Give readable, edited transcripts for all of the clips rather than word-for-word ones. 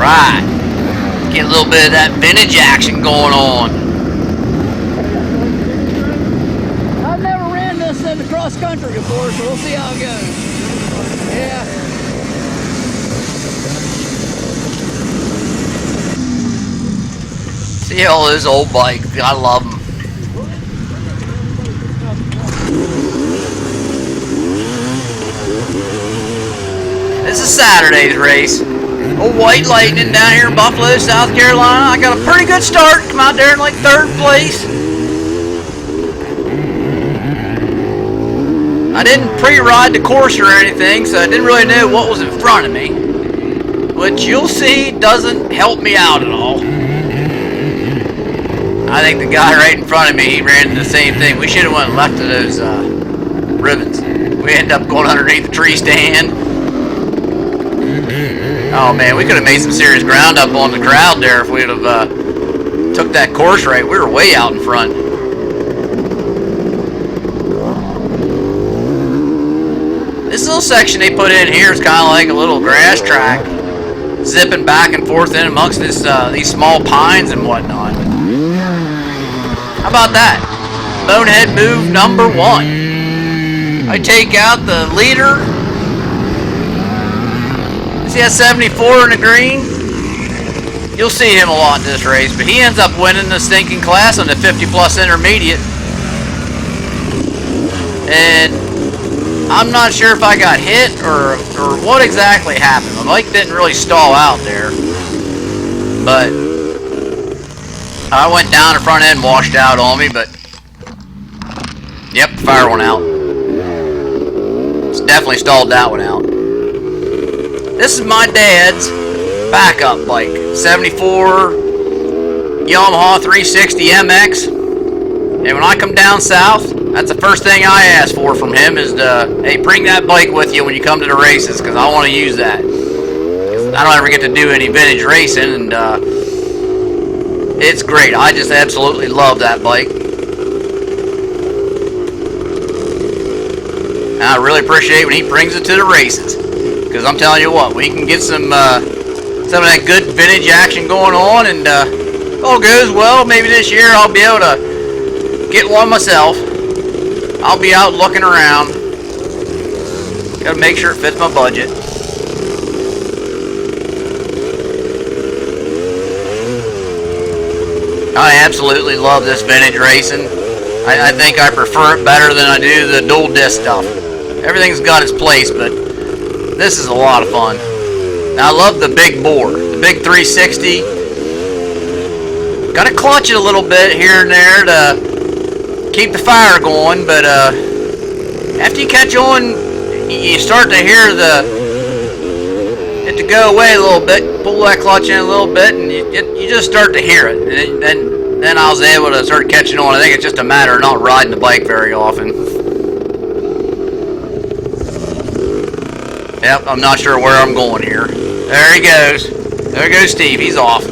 right. Get a little bit of that vintage action going on. I've never ran this in the cross country before, so we'll see how it goes. Yeah. See all those old bikes. I love them. This is Saturday's race. Old White Lightning down here in Buffalo, South Carolina. I got a pretty good start. Come out there in like 3rd place. I didn't pre-ride the course or anything, so I didn't really know what was in front of me. Which you'll see doesn't help me out at all. I think the guy right in front of me, he ran into the same thing. We should have went left of those ribbons. We ended up going underneath the tree stand. Oh man, we could have made some serious ground up on the crowd there if we'd have took that course right. We were way out in front. This little section they put in here is kind of like a little grass track, zipping back and forth in amongst this, these small pines and whatnot. How about that? Bonehead move number 1. I take out the leader. See that 74 in the green? You'll see him a lot in this race, but he ends up winning the stinking class on the 50 plus intermediate. And I'm not sure if I got hit or what exactly happened. My bike didn't really stall out there, but I went down the front end, washed out on me, but yep, the fire went out. It's definitely stalled that one out. This is my dad's backup bike, 74 Yamaha 360 MX. And when I come down south, that's the first thing I ask for from him is to, hey, bring that bike with you when you come to the races, because I want to use that. I don't ever get to do any vintage racing, and it's great. I just absolutely love that bike. And I really appreciate when he brings it to the races, because I'm telling you what, we can get some of that good vintage action going on, and if all goes well, maybe this year I'll be able to get one myself. I'll be out looking around. Gotta make sure it fits my budget. I absolutely love this vintage racing. I think I prefer it better than I do the dual disc stuff. Everything's got its place, but this is a lot of fun. Now I love the big bore, the big 360. Gotta clutch it a little bit here and there to keep the fire going, but after you catch on, you start to hear it to go away a little bit. Pull that clutch in a little bit, and you just start to hear it. And then I was able to start catching on. I think it's just a matter of not riding the bike very often. Yep, I'm not sure where I'm going here. There he goes. There goes Steve. He's off.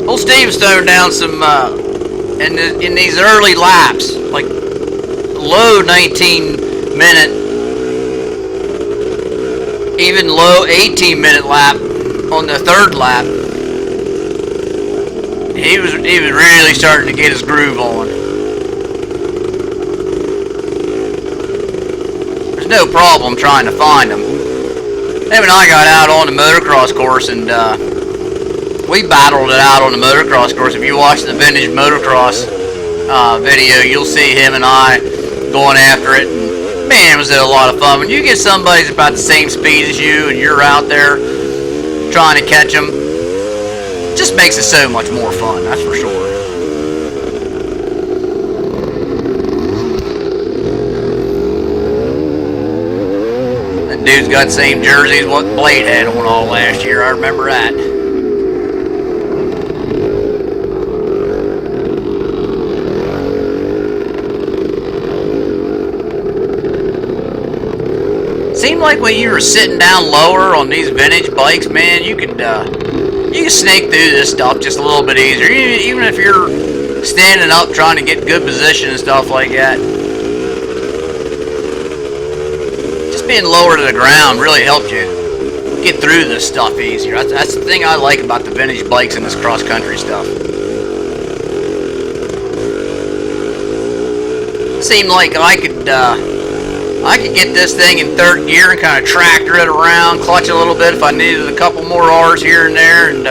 Old Steve's throwing down some in these early laps, like low 19-minute, even low 18-minute lap on the 3rd lap. He was really starting to get his groove on. There's no problem trying to find him. Him and I got out on the motocross course, and we battled it out on the motocross course. If you watch the vintage motocross video, you'll see him and I going after it. And man, was it a lot of fun. When you get somebody that's about the same speed as you and you're out there trying to catch them, it just makes it so much more fun, that's for sure. That dude's got the same jerseys what Blade had on all last year. I remember that. Seemed like when you were sitting down lower on these vintage bikes, man, you can snake through this stuff just a little bit easier. Even if you're standing up trying to get good position and stuff like that. being lower to the ground really helped you get through this stuff easier. That's the thing I like about the vintage bikes and this cross-country stuff. It seemed like I could get this thing in third gear and kind of tractor it around, clutch a little bit if I needed a couple more R's here and there, and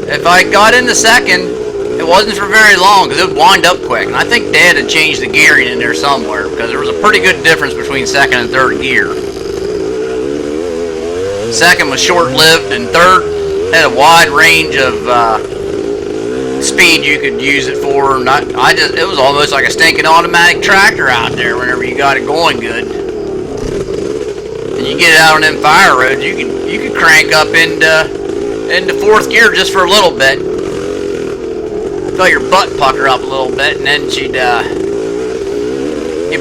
if I got into second, it wasn't for very long because it would wind up quick. And I think Dad had changed the gearing in there somewhere because there was a pretty good difference between second and third gear. Second was short-lived, and third had a wide range of speed you could use it for. And it was almost like a stinking automatic tractor out there whenever you got it going good. And you get it out on them fire roads, you could crank up into fourth gear just for a little bit. Felt your butt pucker up a little bit, and then you'd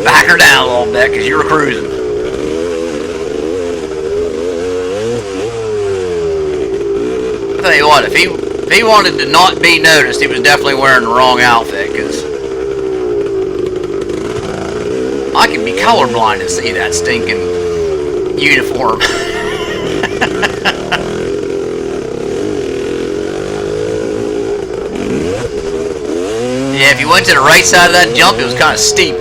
back her down a little bit because you were cruising. I'll tell you what, if he wanted to not be noticed, he was definitely wearing the wrong outfit, because I could be colorblind and see that stinking uniform. Yeah, if you went to the right side of that jump, it was kind of steep.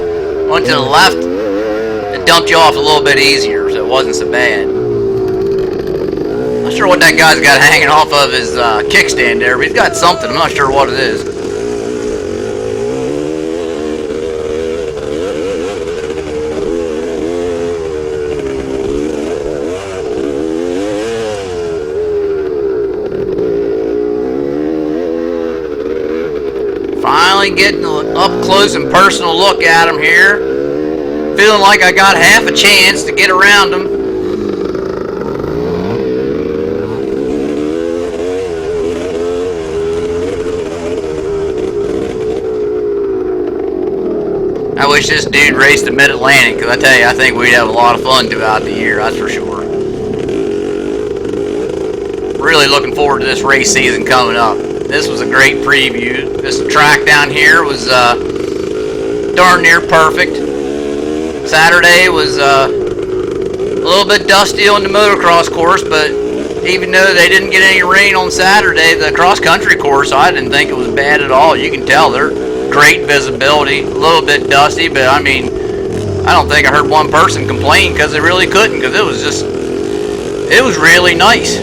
Went to the left, it dumped you off a little bit easier, so it wasn't so bad. Not sure what that guy's got hanging off of his kickstand there, but he's got something. I'm not sure what it is. Finally getting an up close and personal look at him here. Feeling like I got half a chance to get around him. I wish this dude raced the Mid-Atlantic, because I tell you, I think we'd have a lot of fun throughout the year, that's for sure. Really looking forward to this race season coming up. This was a great preview. This track down here was darn near perfect. Saturday was a little bit dusty on the motocross course, but even though they didn't get any rain on Saturday, the cross-country course, I didn't think it was bad at all. You can tell they're great visibility, a little bit dusty, but I mean, I don't think I heard one person complain because they really couldn't, because it was really nice.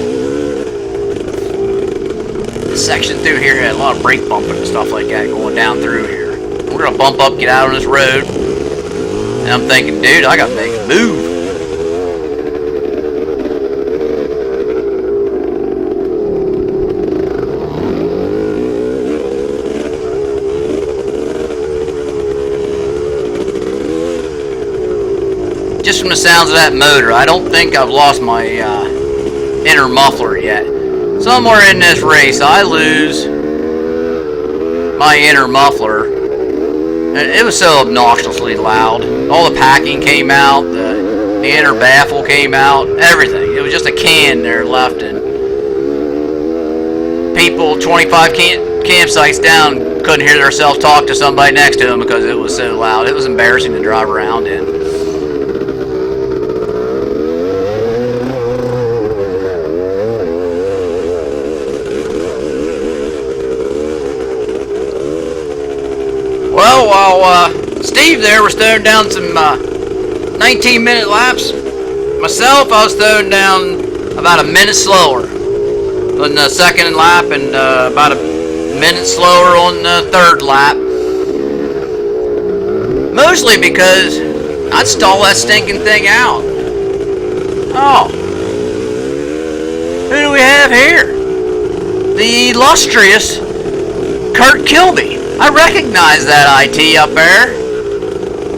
Section through here had a lot of brake bumping and stuff like that going down through here. We're gonna bump up, get out on this road, and I'm thinking, dude, I gotta make a move. Just from the sounds of that motor, I don't think I've lost my inner muffler yet. Somewhere in this race, I lose my inner muffler. And it was so obnoxiously loud. All the packing came out, the inner baffle came out, everything. It was just a can there left, and people 25 campsites down couldn't hear themselves talk to somebody next to them because it was so loud. It was embarrassing to drive around in. Well, while Steve there was throwing down some 19-minute laps, myself, I was throwing down about a minute slower on the second lap and about a minute slower on the third lap. Mostly because I'd stall that stinking thing out. Oh. Who do we have here? The illustrious Kurt Kilby. I recognize that IT up there,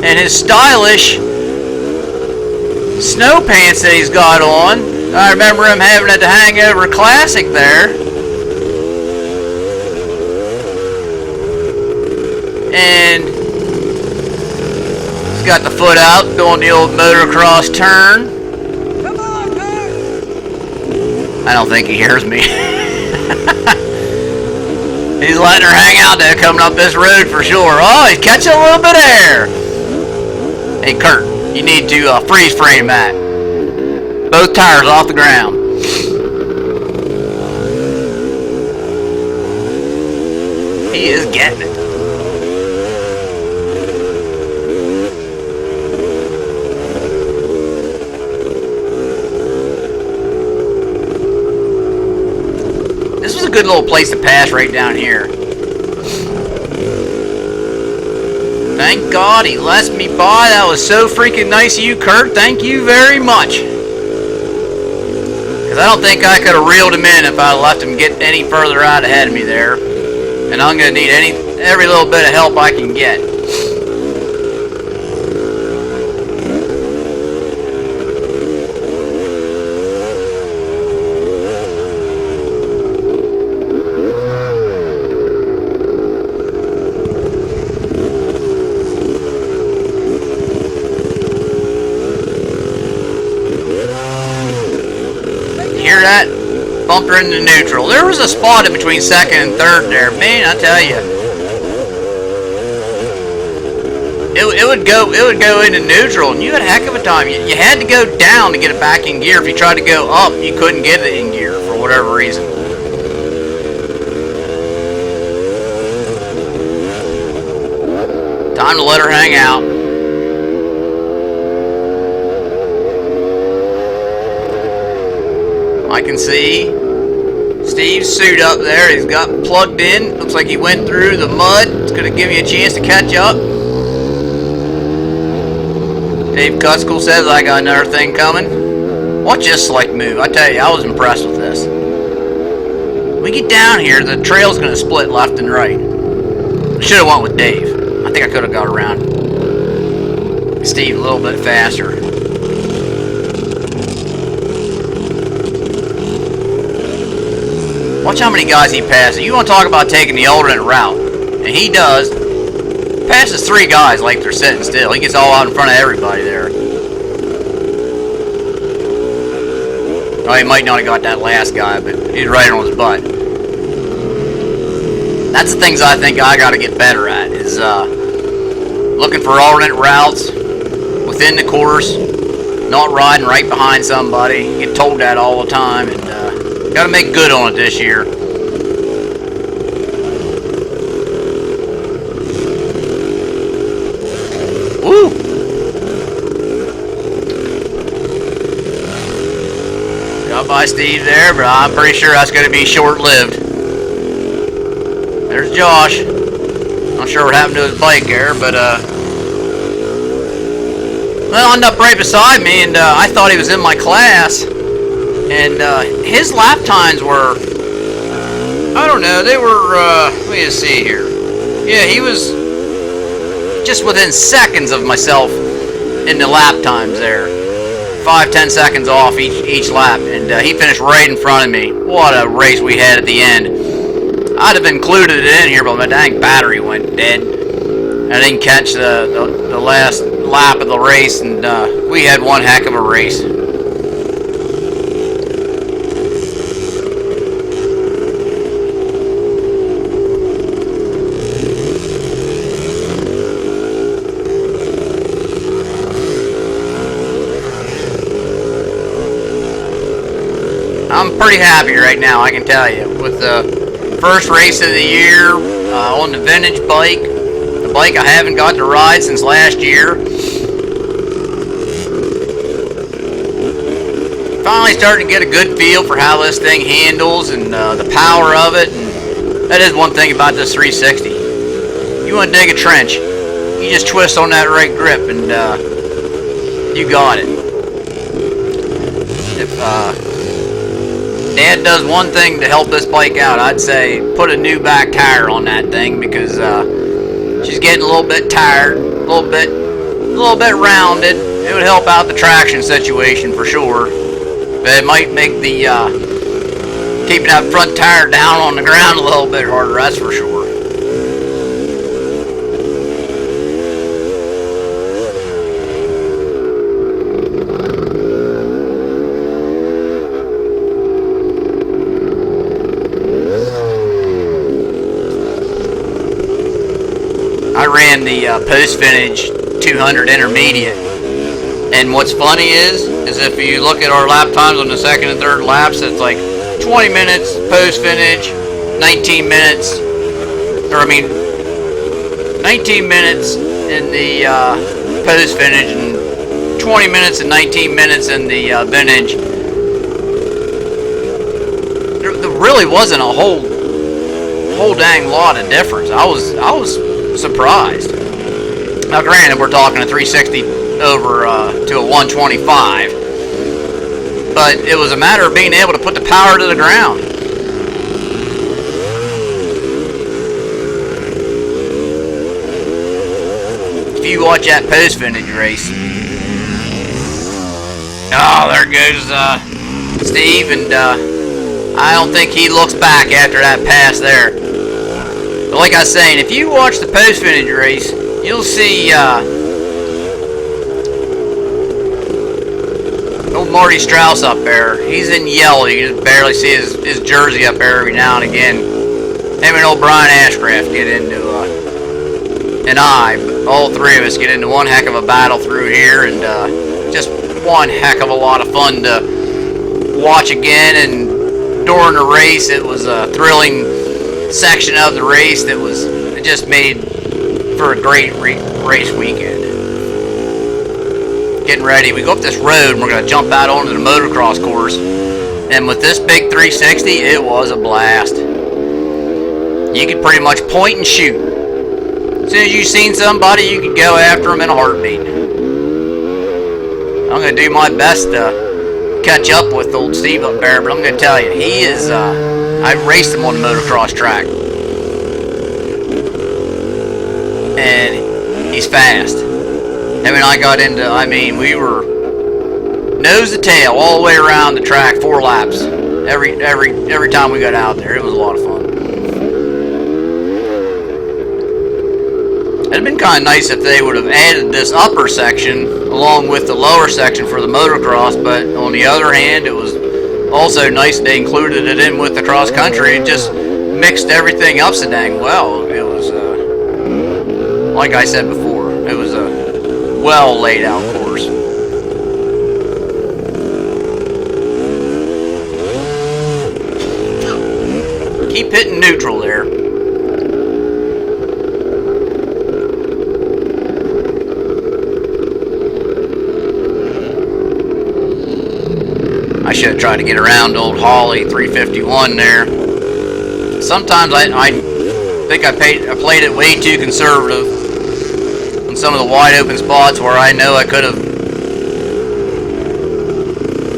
and his stylish snow pants that he's got on. I remember him having at the Hangover Classic there. And he's got the foot out doing the old motocross turn. Come on, Kurt! I don't think he hears me. He's letting her hang out there coming up this road for sure. Oh, he's catching a little bit of air. Hey, Kurt, You need to freeze frame that. Both tires off the ground. He is getting it. This was a good little place to pass right down here. Thank God he lets me by. That was so freaking nice of you, Kurt. Thank you very much. Because I don't think I could have reeled him in if I left him get any further out ahead of me there. And I'm going to need every little bit of help I can get. Hear that? Bumper into neutral. There was a spot in between second and third there. Man, I tell you. It would go into neutral, and you had a heck of a time. You had to go down to get it back in gear. If you tried to go up, you couldn't get it in gear for whatever reason. Time to let her hang out. I can see Steve's suit up there. He's got plugged in. Looks like he went through the mud. It's going to give me a chance to catch up. Dave Cutskill says I got another thing coming. Watch this select move. I tell you, I was impressed with this. When we get down here, the trail's going to split left and right. I should have went with Dave. I think I could have got around Steve a little bit faster. Watch how many guys he passes. You want to talk about taking the alternate route. And he does. Passes 3 guys like they're sitting still. He gets all out in front of everybody there. Oh, he might not have got that last guy, but he's right on his butt. That's the things I think I got to get better at, is looking for alternate routes within the course, not riding right behind somebody. You get told that all the time, and got to make good on it this year. Woo! Got by Steve there, but I'm pretty sure that's going to be short-lived. There's Josh. Not sure what happened to his bike there, but well, ended up right beside me, and I thought he was in my class. And his lap times were, I don't know, they were, let me just see here. Yeah, he was just within seconds of myself in the lap times there. 5-10 seconds off each lap, and he finished right in front of me. What a race we had at the end. I'd have included it in here, but my dang battery went dead. I didn't catch the last lap of the race, and we had one heck of a race. I'm pretty happy right now, I can tell you, with the first race of the year on the vintage bike, the bike I haven't got to ride since last year. Finally starting to get a good feel for how this thing handles and the power of it. And that is one thing about this 360. You want to dig a trench, you just twist on that right grip and you got it. If Dad does one thing to help this bike out, I'd say put a new back tire on that thing, because she's getting a little bit tired, a little bit rounded. It would help out the traction situation for sure, but it might make the keeping that front tire down on the ground a little bit harder, that's for sure. I ran the post-finish 200 intermediate And what's funny is if you look at our lap times on the second and third laps, it's like 20 minutes post finish, 19 minutes, or I mean 19 minutes in the post finish, and 20 minutes and 19 minutes in the vintage. There really wasn't a whole dang lot of difference. I was surprised. Now, granted, we're talking a 360 over to a 125, but it was a matter of being able to put the power to the ground. If you watch that post vintage race, oh, there goes Steve, and I don't think he looks back after that pass there. But like I was saying, if you watch the post vintage race, you'll see old Marty Strauss up there. He's in yellow. You can barely see his jersey up there every now and again. Him and old Brian Ashcraft get into, and all three of us get into one heck of a battle through here, and just one heck of a lot of fun to watch again. And during the race, it was a thrilling section of the race that it just made for a great race weekend. Getting ready, we go up this road and we're going to jump out onto the motocross course, and with this big 360, it was a blast. You could pretty much point and shoot. As soon as you seen somebody, you could go after them in a heartbeat. I'm going to do my best to catch up with old Steve up there, but I'm going to tell you, he is, I raced him on the motocross track, and he's fast. Him and I got into, we were nose to tail all the way around the track, 4 laps. Every time we got out there, it was a lot of fun. It'd been kind of nice if they would have added this upper section along with the lower section for the motocross, but on the other hand, it was also nice they included it in with the cross country and just mixed everything up so dang well. It was, like I said before, it was a well laid out course. Keep hitting neutral there. I should have tried to get around old Holly 351 there. Sometimes I think I played it way too conservative in some of the wide open spots where I know I could have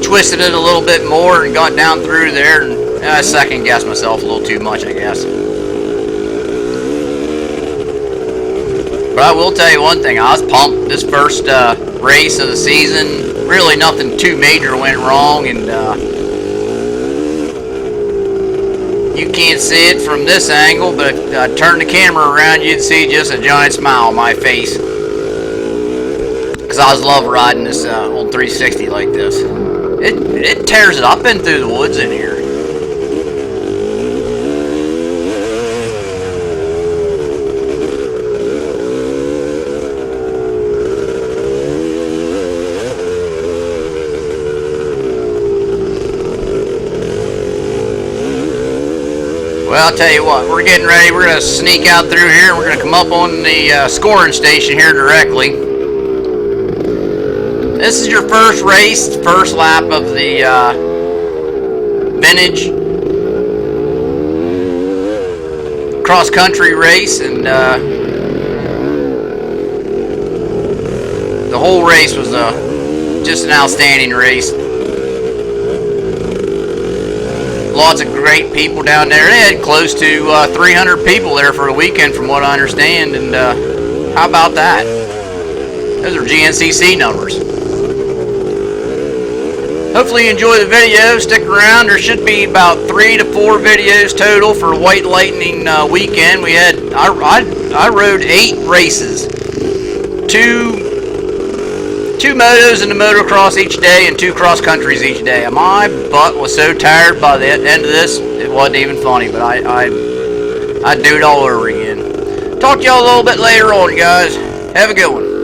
twisted it a little bit more and got down through there, and I second guessed myself a little too much, I guess. But I will tell you one thing, I was pumped this first race of the season. Really nothing too major went wrong, and you can't see it from this angle, but if I turn the camera around, you'd see just a giant smile on my face, because I was love riding this old 360 like this. It tears it up. I've been through the woods in here. Well, I'll tell you what, we're getting ready. We're going to sneak out through here. We're going to come up on the scoring station here directly. This is your first race, first lap of the vintage cross-country race, and the whole race was just an outstanding race. Lots of great people down there. They had close to 300 people there for the weekend, from what I understand. And how about that? Those are GNCC numbers. Hopefully you enjoy the video. Stick around. There should be about 3 to 4 videos total for White Lightning weekend. We had I rode 8 races, two motos in the motocross each day and 2 cross countries each day. My butt was so tired by the end of this, it wasn't even funny, but I'd do it all over again. Talk to y'all a little bit later on, guys. Have a good one.